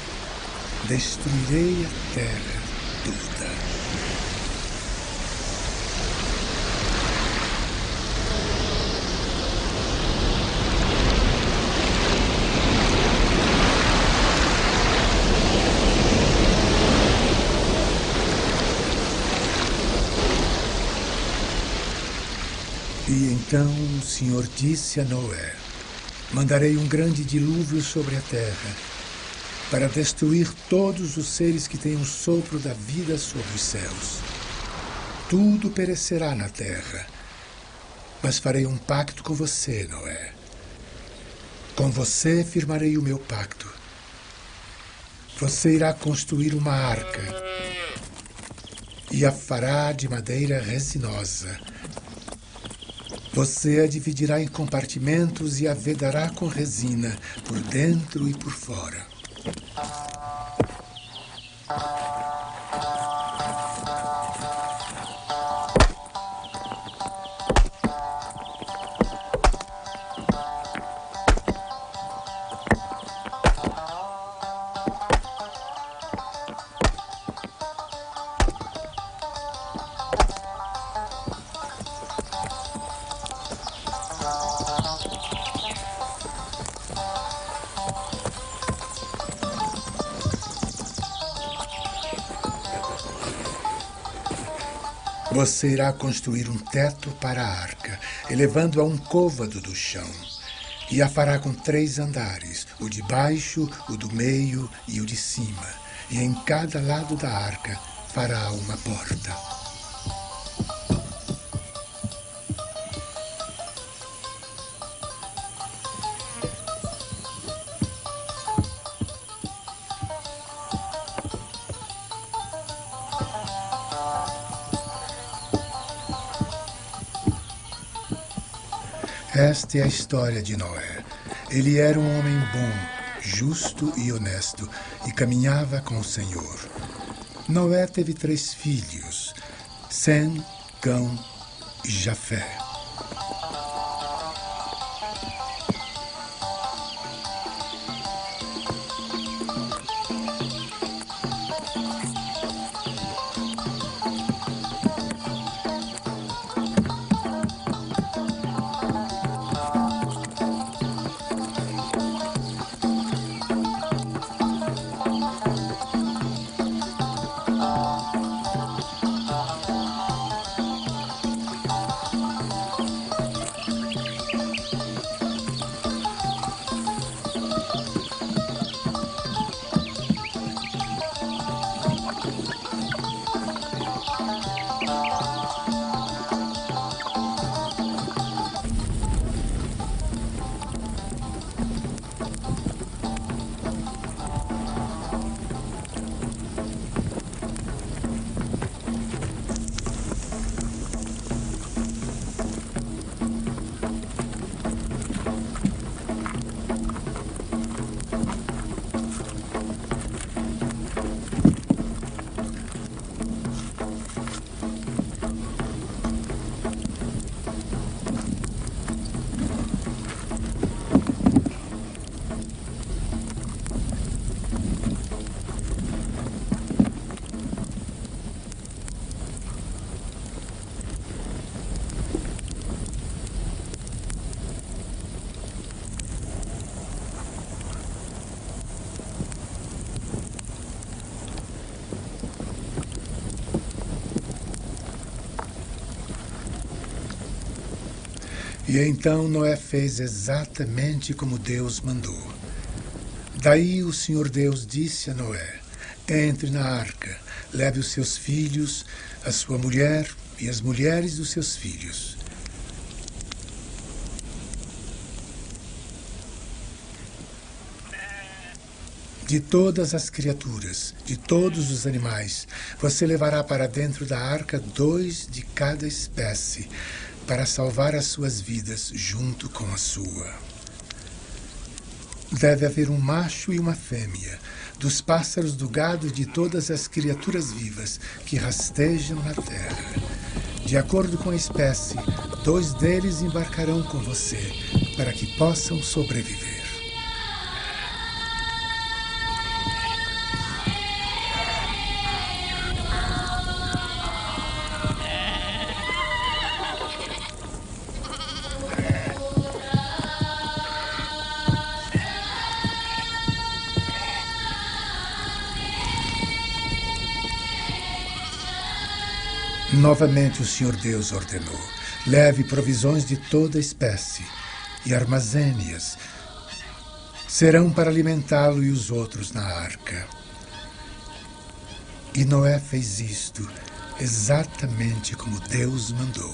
[SPEAKER 4] destruirei a terra toda. E então o Senhor disse a Noé: Mandarei um grande dilúvio sobre a terra, para destruir todos os seres que têm o sopro da vida sobre os céus. Tudo perecerá na terra, mas farei um pacto com você, Noé. Com você firmarei o meu pacto. Você irá construir uma arca e a fará de madeira resinosa. Você a dividirá em compartimentos e a vedará com resina por dentro e por fora. Você irá construir um teto para a arca, elevando-a um côvado do chão. E a fará com 3 andares, o de baixo, o do meio e o de cima. E em cada lado da arca fará uma porta. Esta é a história de Noé. Ele era um homem bom, justo e honesto, e caminhava com o Senhor. Noé teve 3 filhos, Sem, Cão e Jafé. E então Noé fez exatamente como Deus mandou. Daí o Senhor Deus disse a Noé: entre na arca, leve os seus filhos, a sua mulher e as mulheres dos seus filhos. De todas as criaturas, de todos os animais, você levará para dentro da arca 2 de cada espécie, para salvar as suas vidas junto com a sua. Deve haver um macho e uma fêmea, dos pássaros, do gado e de todas as criaturas vivas que rastejam na terra. De acordo com a espécie, 2 deles embarcarão com você, para que possam sobreviver. Novamente o Senhor Deus ordenou: leve provisões de toda espécie e armazene-as, serão para alimentá-lo e os outros na arca. E Noé fez isto exatamente como Deus mandou.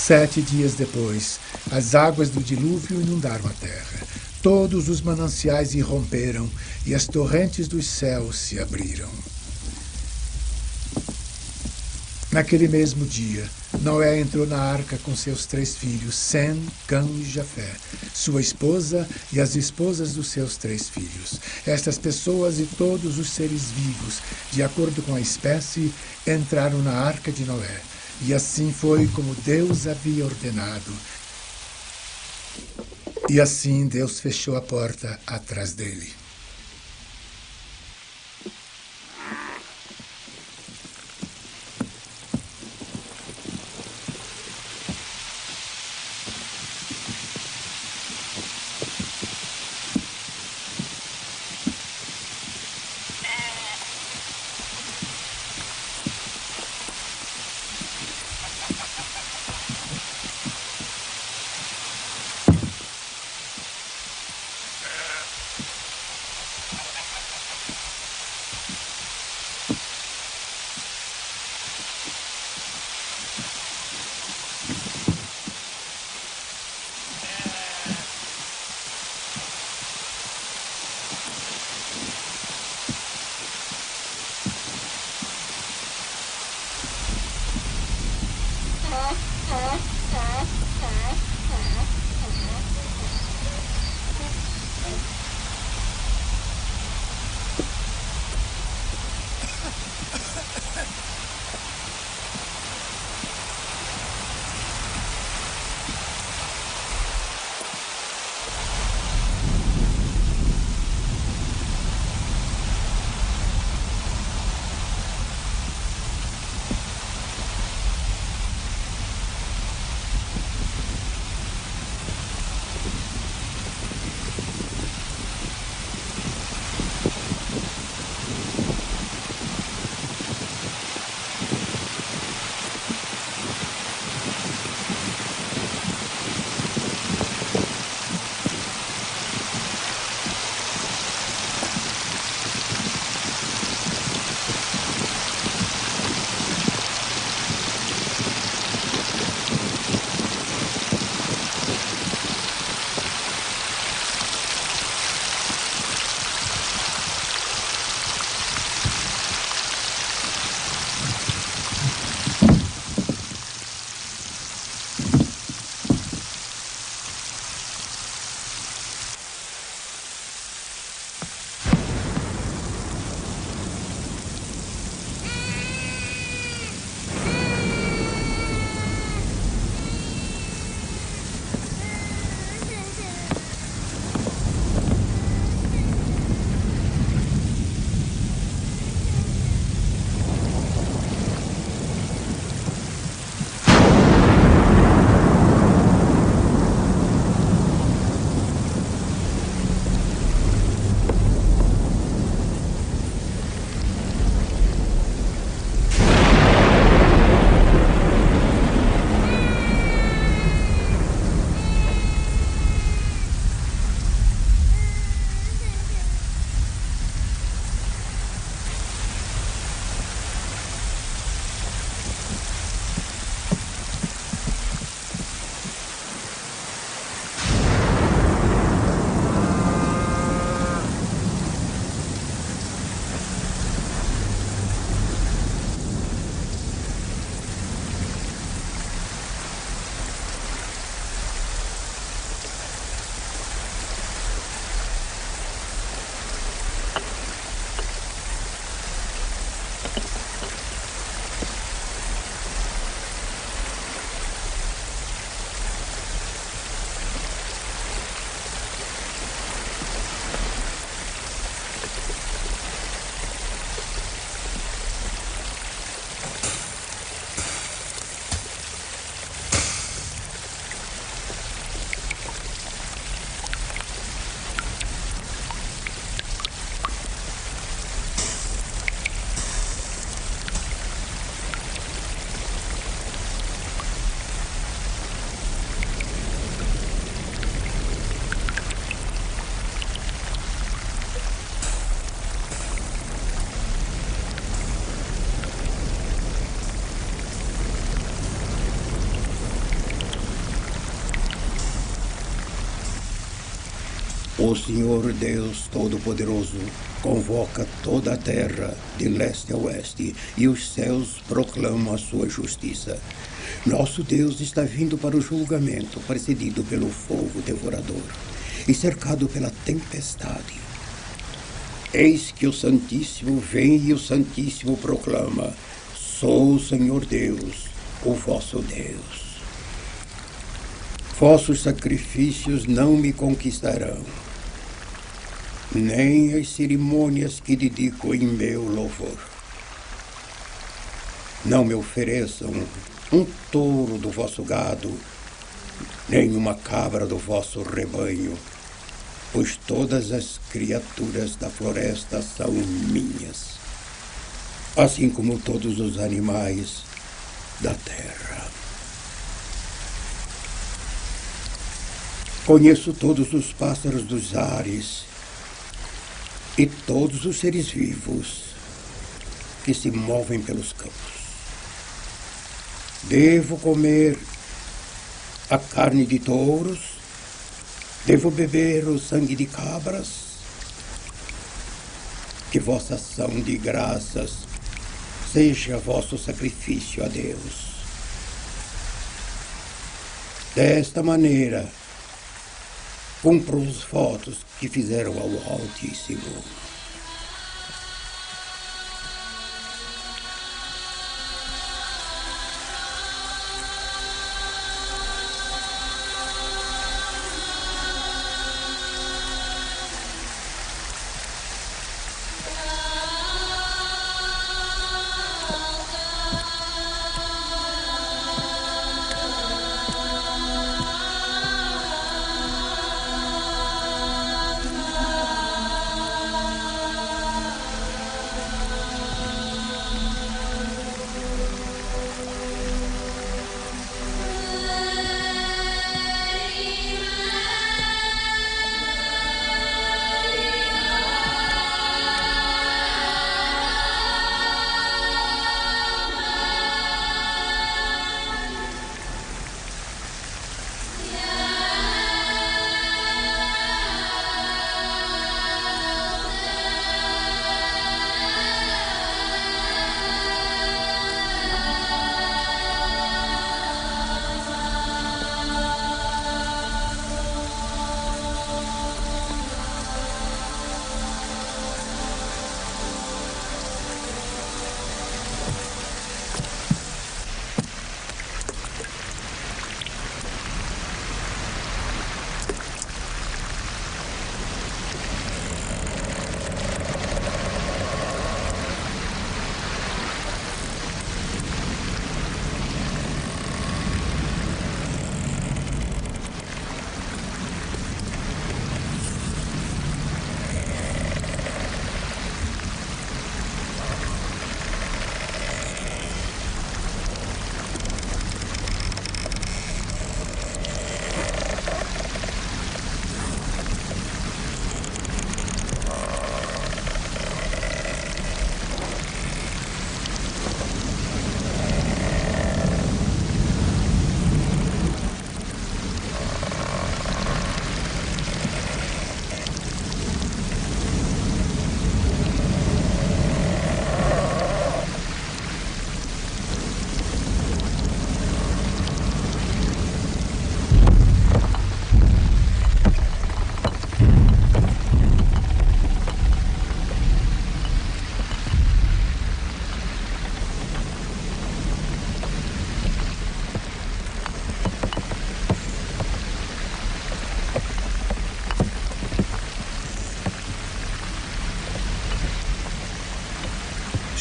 [SPEAKER 4] Sete dias depois, as águas do dilúvio inundaram a terra. Todos os mananciais irromperam e as torrentes dos céus se abriram. Naquele mesmo dia, Noé entrou na arca com seus 3 filhos, Sem, Cã e Jafé, sua esposa e as esposas dos seus 3 filhos. Estas pessoas e todos os seres vivos, de acordo com a espécie, entraram na arca de Noé. E assim foi como Deus havia ordenado. E assim Deus fechou a porta atrás dele.
[SPEAKER 5] O Senhor Deus Todo-Poderoso convoca toda a terra de leste a oeste e os céus proclamam a sua justiça. Nosso Deus está vindo para o julgamento, precedido pelo fogo devorador e cercado pela tempestade. Eis que o Santíssimo vem e o Santíssimo proclama: sou o Senhor Deus, o vosso Deus. Vossos sacrifícios não me conquistarão, nem as cerimônias que dedico em meu louvor. Não me ofereçam um touro do vosso gado, nem uma cabra do vosso rebanho, pois todas as criaturas da floresta são minhas, assim como todos os animais da terra. Conheço todos os pássaros dos ares e todos os seres vivos que se movem pelos campos. Devo comer a carne de touros? Devo beber o sangue de cabras? Que vossa ação de graças seja vosso sacrifício a Deus. Desta maneira, cumpro os votos que fizeram ao Altíssimo.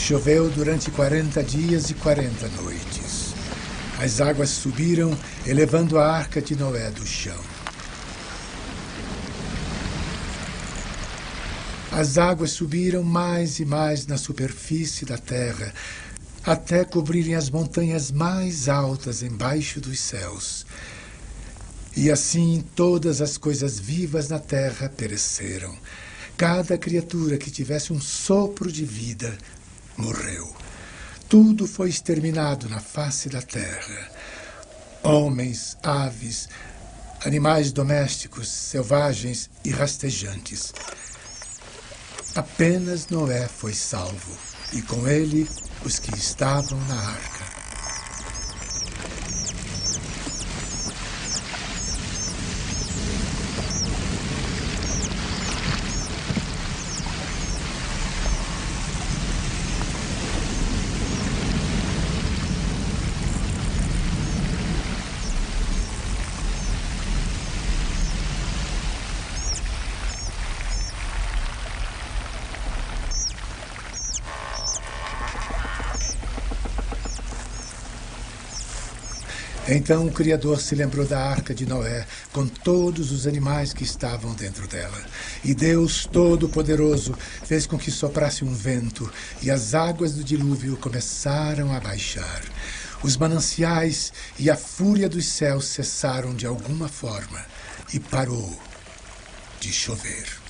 [SPEAKER 4] Choveu durante 40 dias e 40 noites. As águas subiram, elevando a arca de Noé do chão. As águas subiram mais e mais na superfície da terra, até cobrirem as montanhas mais altas embaixo dos céus. E assim todas as coisas vivas na terra pereceram. Cada criatura que tivesse um sopro de vida morreu. Tudo foi exterminado na face da terra. Homens, aves, animais domésticos, selvagens e rastejantes. Apenas Noé foi salvo, e com ele os que estavam na arca. Então o Criador se lembrou da arca de Noé, com todos os animais que estavam dentro dela. E Deus Todo-Poderoso fez com que soprasse um vento, e as águas do dilúvio começaram a baixar. Os mananciais e a fúria dos céus cessaram de alguma forma, e parou de chover.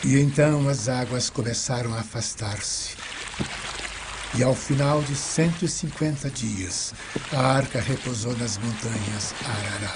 [SPEAKER 4] E então as águas começaram a afastar-se. E ao final de 150 dias, a arca repousou nas montanhas Arará.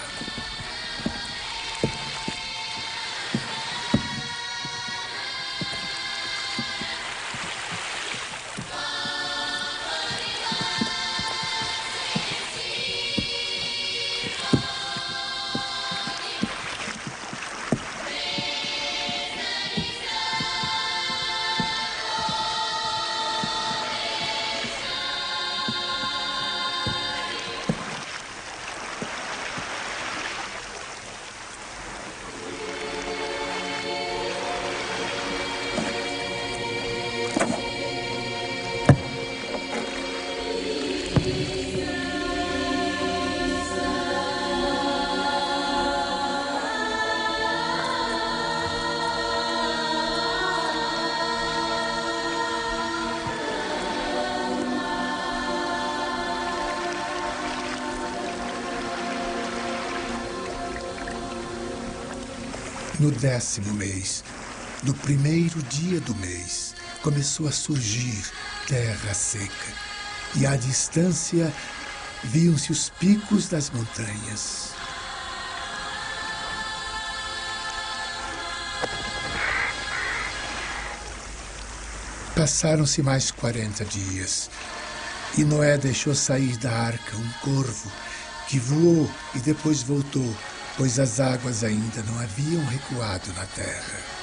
[SPEAKER 4] No 10º mês, no primeiro dia do mês, começou a surgir terra seca, e à distância viam-se os picos das montanhas. Passaram-se mais 40 dias, e Noé deixou sair da arca um corvo, que voou e depois voltou, pois as águas ainda não haviam recuado na terra.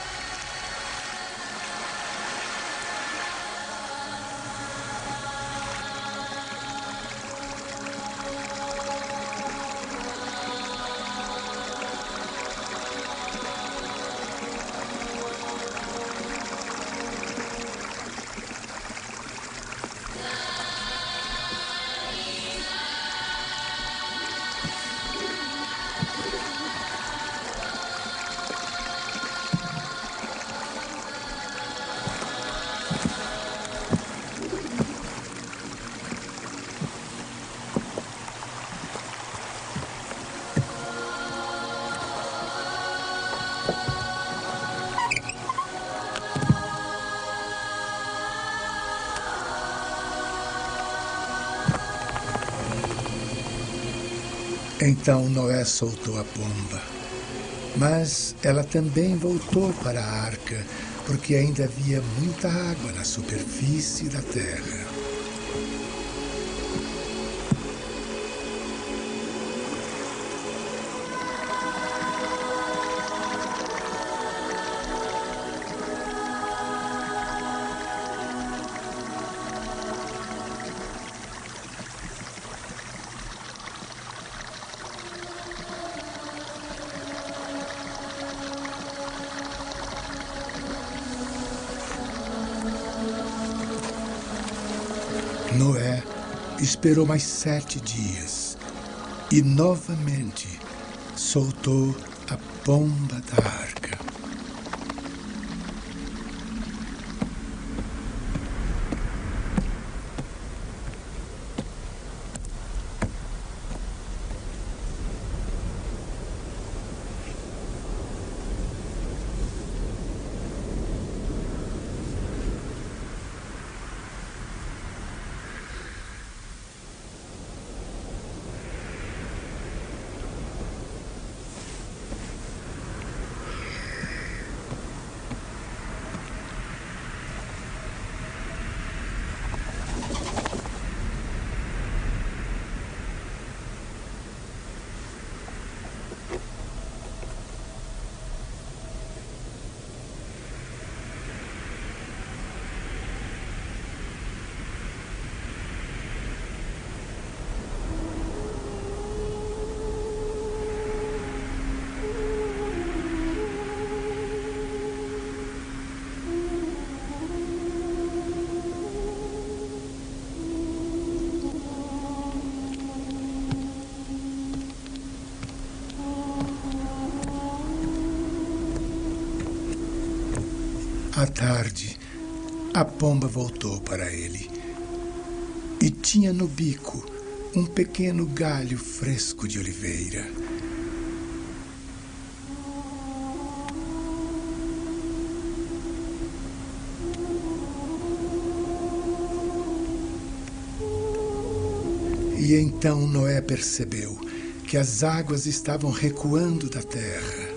[SPEAKER 4] Então Noé soltou a pomba, mas ela também voltou para a arca, porque ainda havia muita água na superfície da terra. Noé esperou mais 7 dias e novamente soltou a pomba da arca. À tarde, a pomba voltou para ele e tinha no bico um pequeno galho fresco de oliveira. E então Noé percebeu que as águas estavam recuando da terra.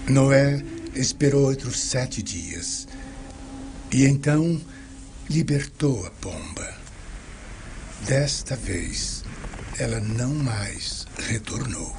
[SPEAKER 4] Noé esperou outros 7 dias e então libertou a pomba. Desta vez, ela não mais retornou.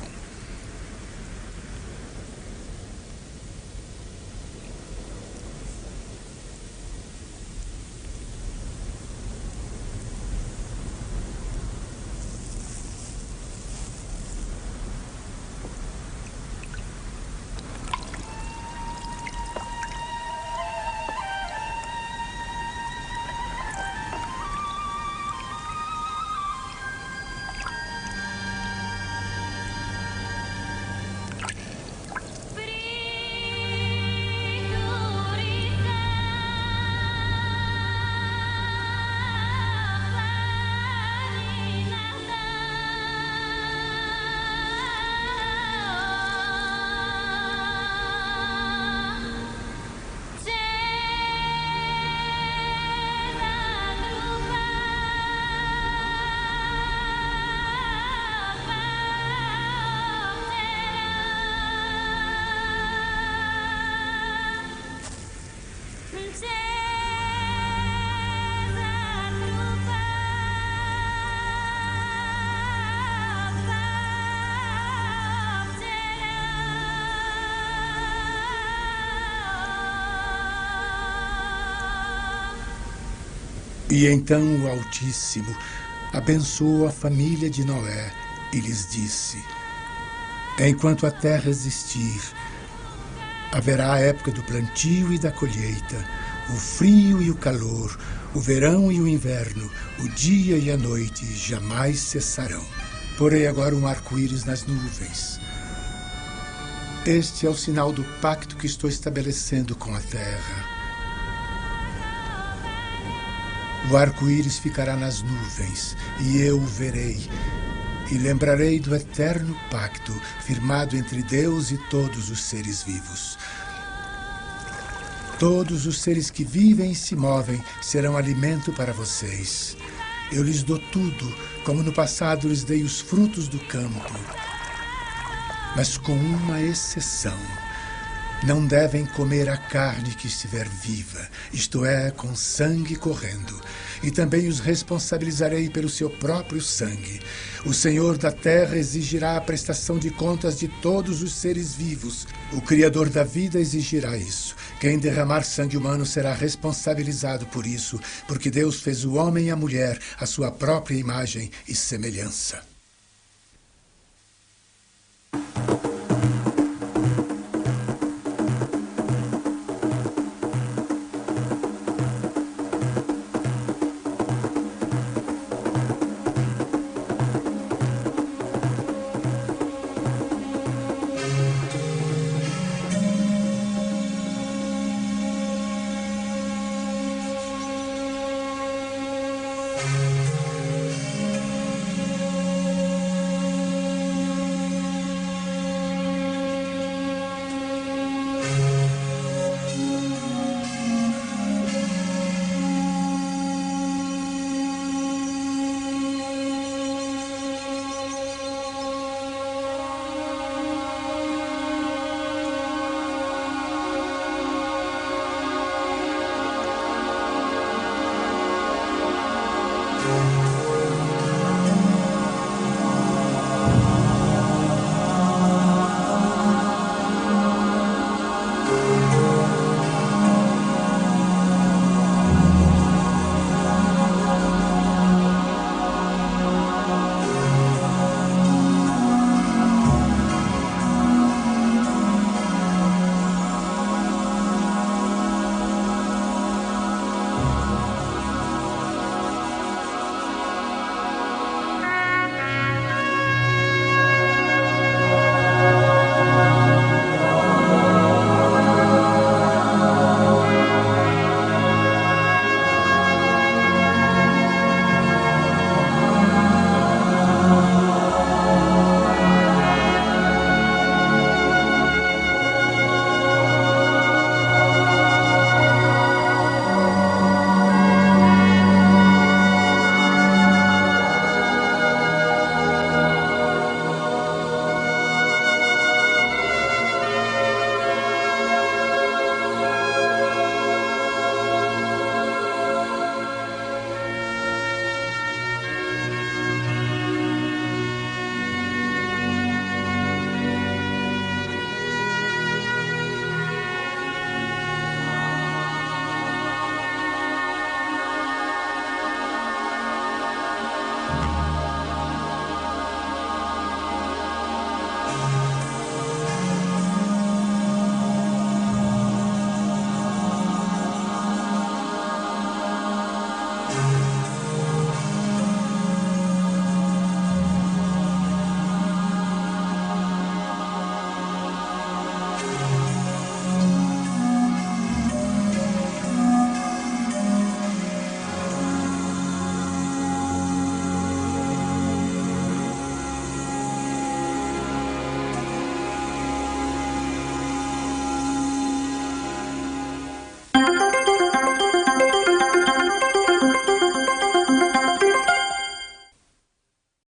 [SPEAKER 4] E então o Altíssimo abençoou a família de Noé e lhes disse: enquanto a terra existir, haverá a época do plantio e da colheita, o frio e o calor, o verão e o inverno, o dia e a noite jamais cessarão. Porei agora um arco-íris nas nuvens Este é o sinal do pacto que estou estabelecendo com a terra. O arco-íris ficará nas nuvens, e eu o verei, e lembrarei do eterno pacto firmado entre Deus e todos os seres vivos. Todos os seres que vivem e se movem serão alimento para vocês. Eu lhes dou tudo, como no passado lhes dei os frutos do campo. Mas com uma exceção. Não devem comer a carne que estiver viva, isto é, com sangue correndo. E também os responsabilizarei pelo seu próprio sangue. O Senhor da terra exigirá a prestação de contas de todos os seres vivos. O Criador da vida exigirá isso. Quem derramar sangue humano será responsabilizado por isso, porque Deus fez o homem e a mulher à sua própria imagem e semelhança.